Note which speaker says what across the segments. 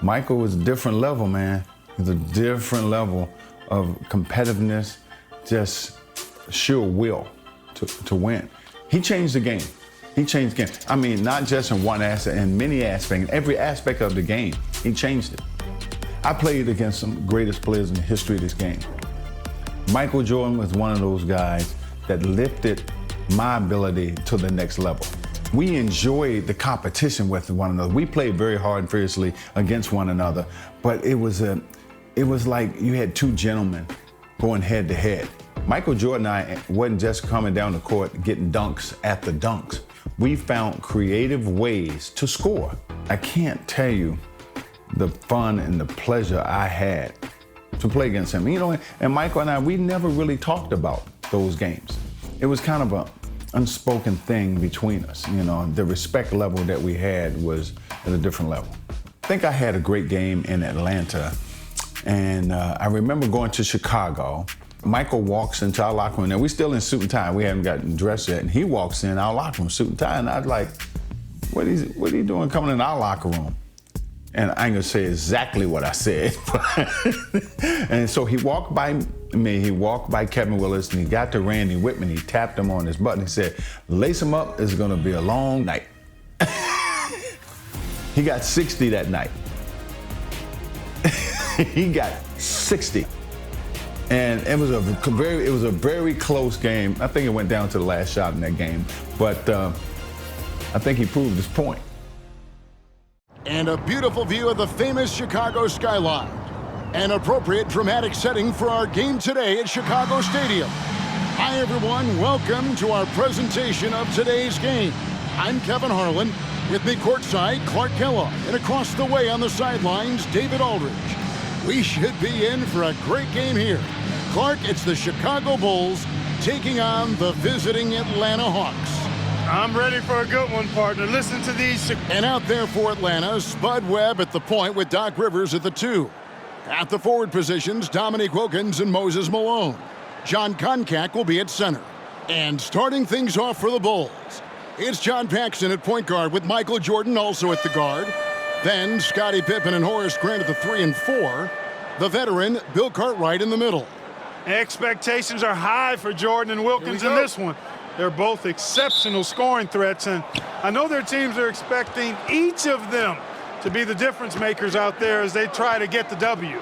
Speaker 1: Michael was a different level, man. It's a different level of competitiveness, just sheer will to win. He changed the game. He changed the game. I mean, not just in one aspect, in many aspects, every aspect of the game, he changed it. I played against some of the greatest players in the history of this game. Michael Jordan was one of those guys that lifted my ability to the next level. We enjoyed the competition with one another. We played very hard and fiercely against one another, but it was like you had two gentlemen going head to head. Michael Jordan and I wasn't just coming down the court getting dunks at the dunks. We found creative ways to score. I can't tell you the fun and the pleasure I had to play against him. You know, and Michael and I, we never really talked about those games. It was kind of an unspoken thing between us. You know, the respect level that we had was at a different level. I think I had a great game in Atlanta, and I remember going to Chicago. Michael walks into our locker room, and we're still in suit and tie. We haven't gotten dressed yet, and he walks in our locker room, suit and tie, and I was like, what are you doing coming in our locker room? And I ain't gonna say exactly what I said. And so he walked by me, he walked by Kevin Willis, and he got to Randy Whitman, he tapped him on his butt, and he said, lace him up, it's gonna be a long night. He got 60 that night. He got 60. And it was a very close game. I think it went down to the last shot in that game, but I think he proved his point.
Speaker 2: And a beautiful view of the famous Chicago skyline. An appropriate dramatic setting for our game today at Chicago Stadium. Hi everyone, welcome to our presentation of today's game. I'm Kevin Harlan, with me courtside, Clark Kellogg, and across the way on the sidelines, David Aldridge. We should be in for a great game here. Clark, it's the Chicago Bulls taking on the visiting Atlanta Hawks.
Speaker 3: I'm ready for a good one, partner. Listen to these.
Speaker 2: And out there for Atlanta, Spud Webb at the point with Doc Rivers at the 2. At the forward positions, Dominique Wilkins and Moses Malone. John Koncak will be at center. And starting things off for the Bulls, it's John Paxson at point guard with Michael Jordan also at the guard. Then Scottie Pippen and Horace Grant at the 3 and 4. The veteran, Bill Cartwright in the middle.
Speaker 3: Expectations are high for Jordan and Wilkins in this one. They're both exceptional scoring threats, and I know their teams are expecting each of them to be the difference makers out there as they try to get the W.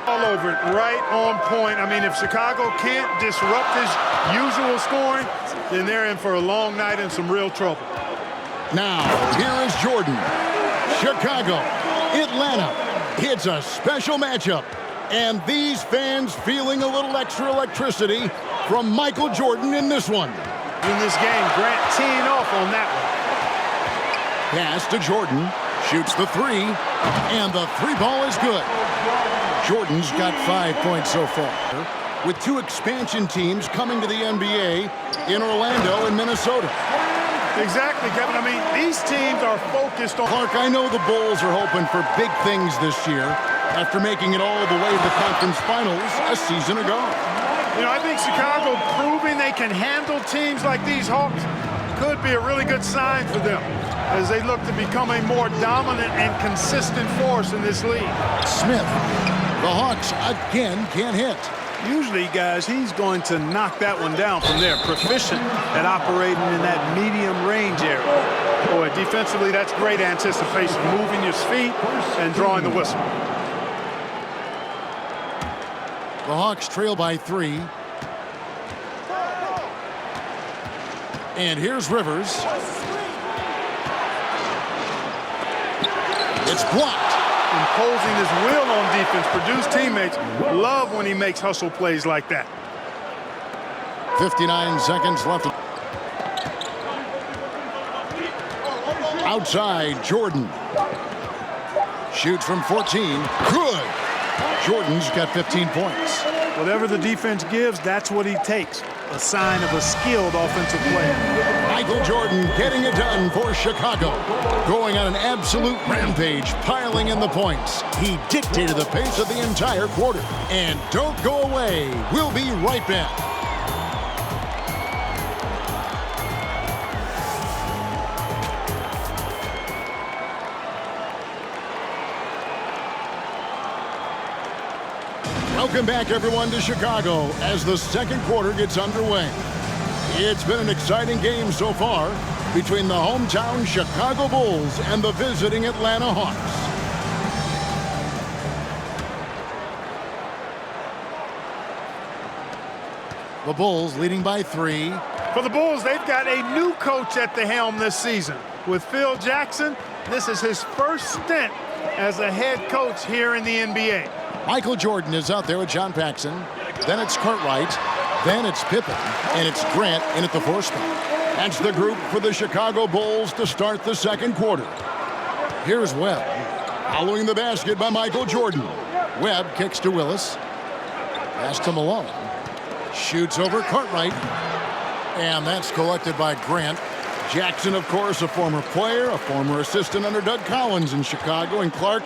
Speaker 3: All over it, right on point. I mean, if Chicago can't disrupt his usual scoring, then they're in for a long night and some real trouble.
Speaker 2: Now, here is Jordan. Chicago, Atlanta. It's a special matchup. And these fans feeling a little extra electricity from Michael Jordan in this one.
Speaker 3: In this game, Grant teeing off on that one.
Speaker 2: Pass to Jordan. Shoots the 3. And the 3 ball is good. Jordan's got 5 points so far. With 2 expansion teams coming to the NBA in Orlando and Minnesota.
Speaker 3: Exactly, Kevin. I mean, these teams are focused on...
Speaker 2: Clark, I know the Bulls are hoping for big things this year after making it all the way to the conference finals a season ago.
Speaker 3: You know, I think Chicago proving they can handle teams like these Hawks could be a really good sign for them as they look to become a more dominant and consistent force in this league.
Speaker 2: Smith, the Hawks again can't hit.
Speaker 3: Usually, guys, he's going to knock that one down from there. Proficient at operating in that medium range area. Boy, defensively, that's great anticipation. Moving your feet and drawing the whistle.
Speaker 2: The Hawks trail by 3. And here's Rivers. It's blocked.
Speaker 3: Imposing his will on defense. Purdue's teammates love when he makes hustle plays like that.
Speaker 2: 59 seconds left. Outside, Jordan. Shoots from 14. Good. Jordan's got 15 points.
Speaker 3: Whatever the defense gives, that's what he takes. A sign of a skilled offensive player.
Speaker 2: Michael Jordan getting it done for Chicago. Going on an absolute rampage, piling in the points. He dictated the pace of the entire quarter. And don't go away. We'll be right back. Welcome back, everyone, to Chicago as the second quarter gets underway. It's been an exciting game so far between the hometown Chicago Bulls and the visiting Atlanta Hawks. The Bulls leading by 3.
Speaker 3: For the Bulls, they've got a new coach at the helm this season. With Phil Jackson, this is his first stint as a head coach here in the NBA.
Speaker 2: Michael Jordan is out there with John Paxson. Then it's Cartwright. Then it's Pippen. And it's Grant in at the 4 spot. That's the group for the Chicago Bulls to start the second quarter. Here's Webb. Following the basket by Michael Jordan. Webb kicks to Willis. Pass to Malone. Shoots over Cartwright. And that's collected by Grant. Jackson, of course, a former player, a former assistant under Doug Collins in Chicago. And Clark,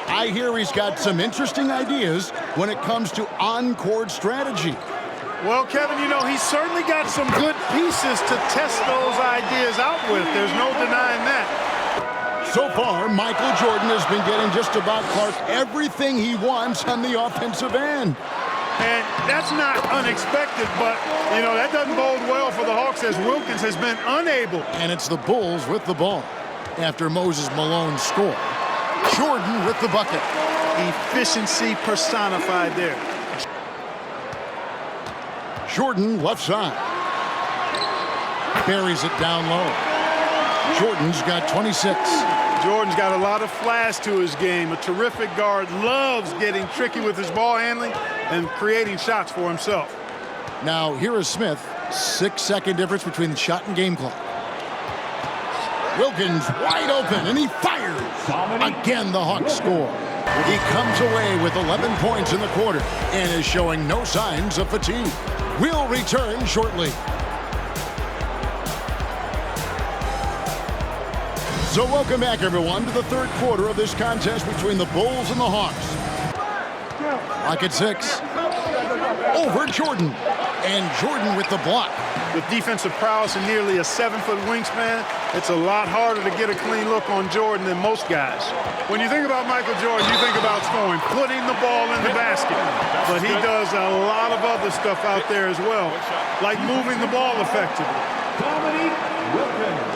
Speaker 2: I hear he's got some interesting ideas when it comes to on-court strategy.
Speaker 3: Well, Kevin, you know, he's certainly got some good pieces to test those ideas out with. There's no denying that.
Speaker 2: So far, Michael Jordan has been getting just about, Clark, everything he wants on the offensive end.
Speaker 3: And that's not unexpected, but, you know, that doesn't bode well for the Hawks as Wilkins has been unable.
Speaker 2: And it's the Bulls with the ball after Moses Malone scored. Jordan with the bucket.
Speaker 3: Efficiency personified there.
Speaker 2: Jordan left side. Buries it down low. Jordan's got 26.
Speaker 3: Jordan's got a lot of flash to his game. A terrific guard, loves getting tricky with his ball handling and creating shots for himself.
Speaker 2: Now here is Smith. 6-second difference between the shot and game clock. Wilkins wide open, and he fires. Again, the Hawks score. He comes away with 11 points in the quarter and is showing no signs of fatigue. We'll return shortly. So welcome back, everyone, to the third quarter of this contest between the Bulls and the Hawks. Clock at 6. Over Jordan. And Jordan with the block.
Speaker 3: With defensive prowess and nearly a 7-foot wingspan, it's a lot harder to get a clean look on Jordan than most guys. When you think about Michael Jordan, you think about scoring, putting the ball in the basket. But he does a lot of other stuff out there as well, like moving the ball effectively.
Speaker 4: Dominique Wilkins.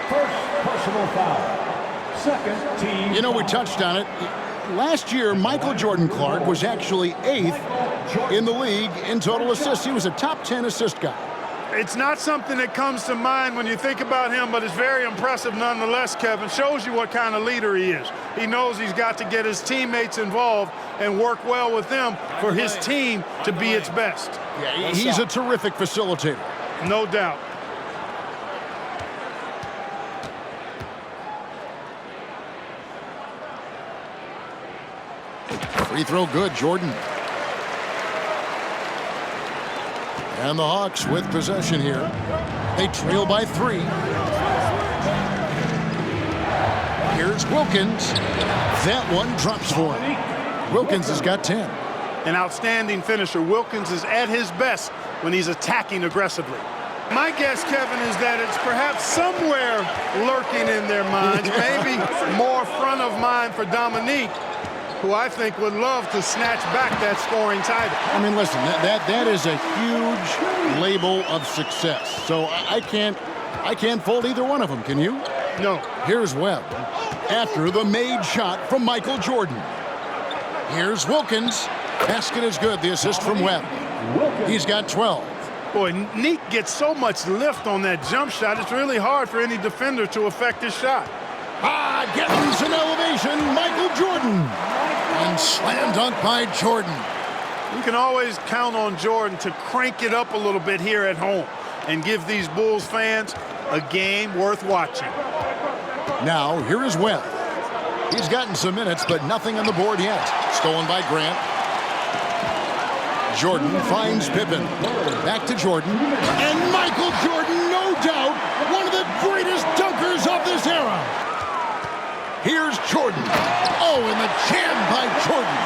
Speaker 4: First personal foul. Second team.
Speaker 2: You know, we touched on it. Last year, Michael Jordan Clark was actually 8th in the league in total assists. He was a top 10 assist guy.
Speaker 3: It's not something that comes to mind when you think about him, but it's very impressive nonetheless, Kevin. Shows you what kind of leader he is. He knows he's got to get his teammates involved and work well with them for his team to be its best.
Speaker 2: Yeah, he's a terrific facilitator.
Speaker 3: No doubt.
Speaker 2: Free throw good, Jordan. And the Hawks with possession here. They trail by 3. Here's Wilkins. That one drops for him. Wilkins has got 10.
Speaker 3: An outstanding finisher. Wilkins is at his best when he's attacking aggressively. My guess, Kevin, is that it's perhaps somewhere lurking in their minds, maybe more front of mind for Dominique, who I think would love to snatch back that scoring title.
Speaker 2: I mean, listen, that is a huge label of success. So I can't fold either one of them, can you?
Speaker 3: No.
Speaker 2: Here's Webb after the made shot from Michael Jordan. Here's Wilkins. Basket is good, the assist from Webb. He's got 12.
Speaker 3: Boy, Neek gets so much lift on that jump shot, it's really hard for any defender to affect his shot.
Speaker 2: Getting some elevation, Michael Jordan. And slam dunk by Jordan.
Speaker 3: You can always count on Jordan to crank it up a little bit here at home and give these Bulls fans a game worth watching.
Speaker 2: Now, here is Webb. He's gotten some minutes, but nothing on the board yet. Stolen by Grant. Jordan finds Pippen. Back to Jordan. And Michael Jordan, no doubt, one of the greatest dunkers of this era. Here's Jordan. Oh, and the jam by Jordan.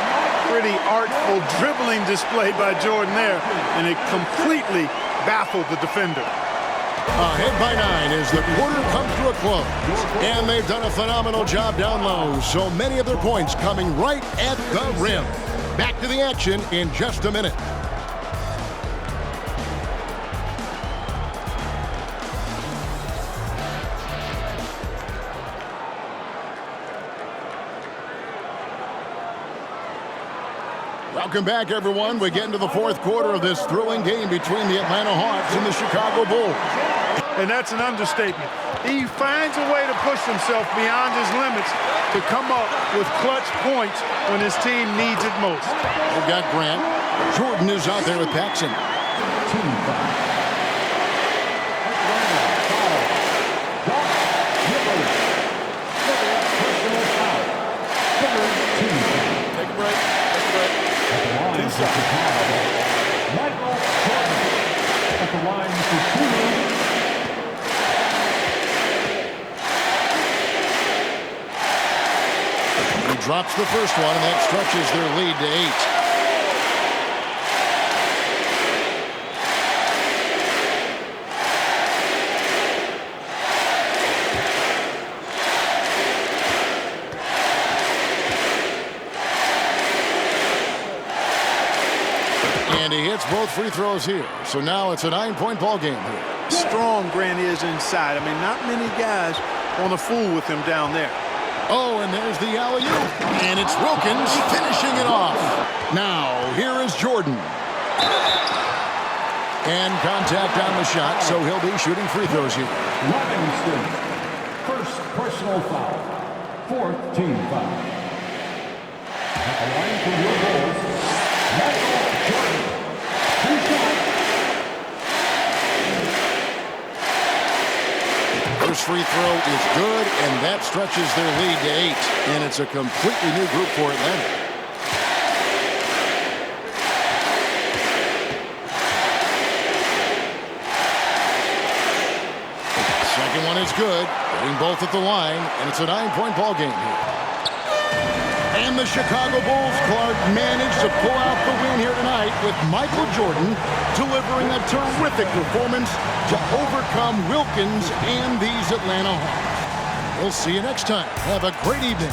Speaker 3: Pretty artful dribbling display by Jordan there, and it completely baffled the defender.
Speaker 2: Ahead by 9 as the quarter comes to a close. And they've done a phenomenal job down low. So many of their points coming right at the rim. Back to the action in just a minute. Welcome back, everyone. We get into the fourth quarter of this thrilling game between the Atlanta Hawks and the Chicago Bulls.
Speaker 3: And that's an understatement. He finds a way to push himself beyond his limits to come up with clutch points when his team needs it most.
Speaker 2: We've got Grant. Jordan is out there with Paxson.
Speaker 4: Team foul.
Speaker 2: Take a break.
Speaker 4: Michael Jordan at the line for shooting.
Speaker 2: He drops the first one, and that stretches their lead to 8. And he hits both free throws here. So now it's a 9-point ball game here.
Speaker 3: Strong Grant is inside. I mean, not many guys want to fool with him down there.
Speaker 2: Oh, and there's the alley-oop. And it's Wilkins finishing it off. Now, here is Jordan. And contact on the shot, so he'll be shooting free throws here.
Speaker 4: Livingston, first personal foul. Fourth team foul. At the line for your Bulls, Michael Jordan.
Speaker 2: First free throw is good, and that stretches their lead to 8. And it's a completely new group for Atlanta. Second one is good, hitting both at the line, and it's a 9-point ball game here. And the Chicago Bulls, Clark, managed to pull out the win here tonight with Michael Jordan delivering a terrific performance to overcome Wilkins and these Atlanta Hawks. We'll see you next time. Have a great evening.